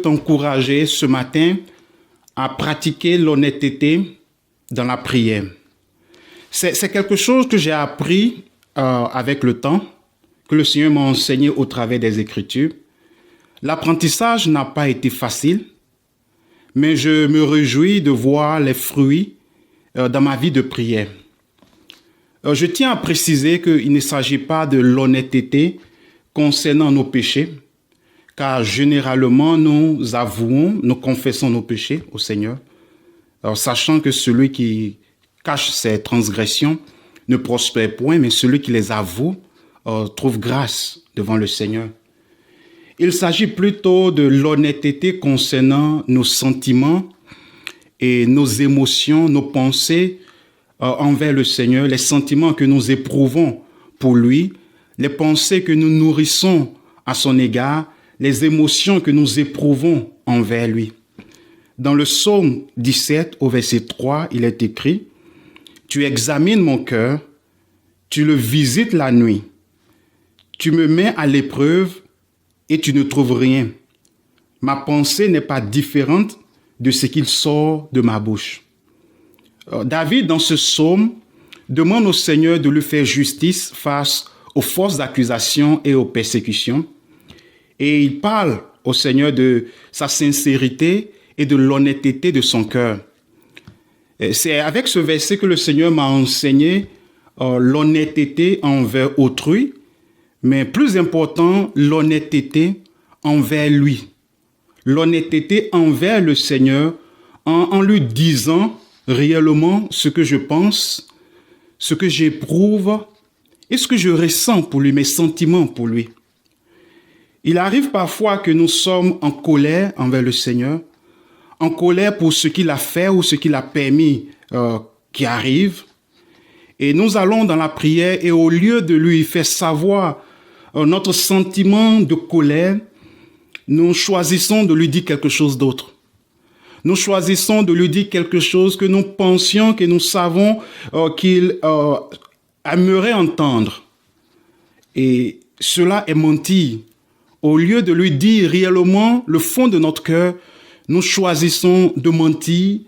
t'encourager ce matin à pratiquer l'honnêteté dans la prière. C'est quelque chose que j'ai appris avec le temps, que le Seigneur m'a enseigné au travers des Écritures. L'apprentissage n'a pas été facile, mais je me réjouis de voir les fruits dans ma vie de prière. Je tiens à préciser qu'il ne s'agit pas de l'honnêteté concernant nos péchés, car généralement nous avouons, nous confessons nos péchés au Seigneur, sachant que celui qui cache ses transgressions ne prospère point, mais celui qui les avoue trouve grâce devant le Seigneur. Il s'agit plutôt de l'honnêteté concernant nos sentiments et nos émotions, nos pensées envers le Seigneur, les sentiments que nous éprouvons pour lui, les pensées que nous nourrissons à son égard, les émotions que nous éprouvons envers lui. Dans le psaume 17, au verset 3, il est écrit « Tu examines mon cœur, tu le visites la nuit, tu me mets à l'épreuve et tu ne trouves rien. Ma pensée n'est pas différente de ce qu'il sort de ma bouche. » David, dans ce psaume, demande au Seigneur de lui faire justice face aux fausses accusations et aux persécutions. Et il parle au Seigneur de sa sincérité et de l'honnêteté de son cœur. C'est avec ce verset que le Seigneur m'a enseigné l'honnêteté envers autrui, mais plus important, l'honnêteté envers lui. L'honnêteté envers le Seigneur en lui disant réellement ce que je pense, ce que j'éprouve et ce que je ressens pour lui, mes sentiments pour lui. Il arrive parfois que nous sommes en colère envers le Seigneur, en colère pour ce qu'il a fait ou ce qu'il a permis qui arrive. Et nous allons dans la prière et au lieu de lui faire savoir notre sentiment de colère, nous choisissons de lui dire quelque chose d'autre. Nous choisissons de lui dire quelque chose que nous pensions, que nous savons qu'il aimerait entendre. Et cela est mentir. Au lieu de lui dire réellement le fond de notre cœur, nous choisissons de mentir,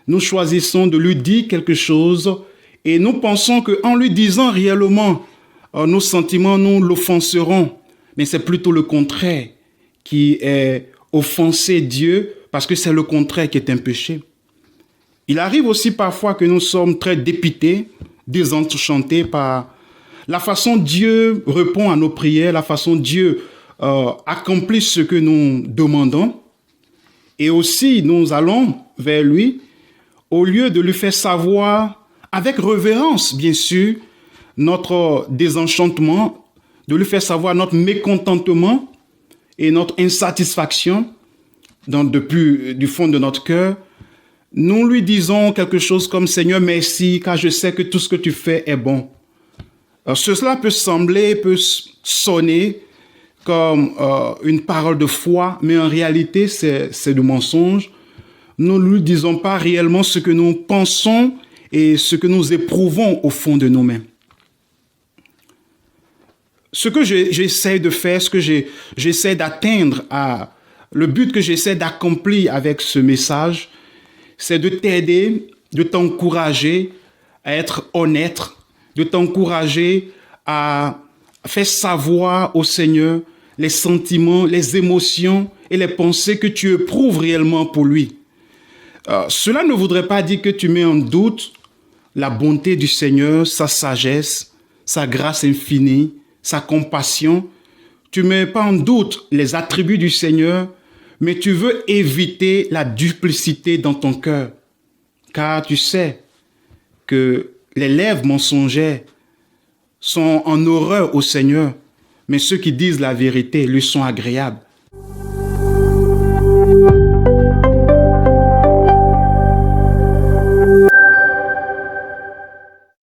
nous choisissons de lui dire quelque chose et nous pensons qu'en lui disant réellement nos sentiments, nous l'offenserons. Mais c'est plutôt le contraire qui est offenser Dieu parce que c'est le contraire qui est un péché. Il arrive aussi parfois que nous sommes très dépités, désenchantés par la façon dont Dieu répond à nos prières, la façon dont Dieu accomplit ce que nous demandons. Et aussi, nous allons vers lui au lieu de lui faire savoir, avec révérence, bien sûr, notre désenchantement, de lui faire savoir notre mécontentement et notre insatisfaction du fond de notre cœur. Nous lui disons quelque chose comme « Seigneur, merci, car je sais que tout ce que tu fais est bon. » Cela peut sonner comme une parole de foi, mais en réalité, c'est du mensonge. Nous ne lui disons pas réellement ce que nous pensons et ce que nous éprouvons au fond de nous-mêmes. Ce que j'essaie de faire, ce que j'essaie d'atteindre, le but que j'essaie d'accomplir avec ce message, c'est de t'aider, de t'encourager à être honnête, de t'encourager à faire savoir au Seigneur les sentiments, les émotions et les pensées que tu éprouves réellement pour lui. Cela ne voudrait pas dire que tu mets en doute la bonté du Seigneur, sa sagesse, sa grâce infinie, sa compassion. Tu ne mets pas en doute les attributs du Seigneur, mais tu veux éviter la duplicité dans ton cœur. Car tu sais que les lèvres mensongères sont en horreur au Seigneur, mais ceux qui disent la vérité lui sont agréables.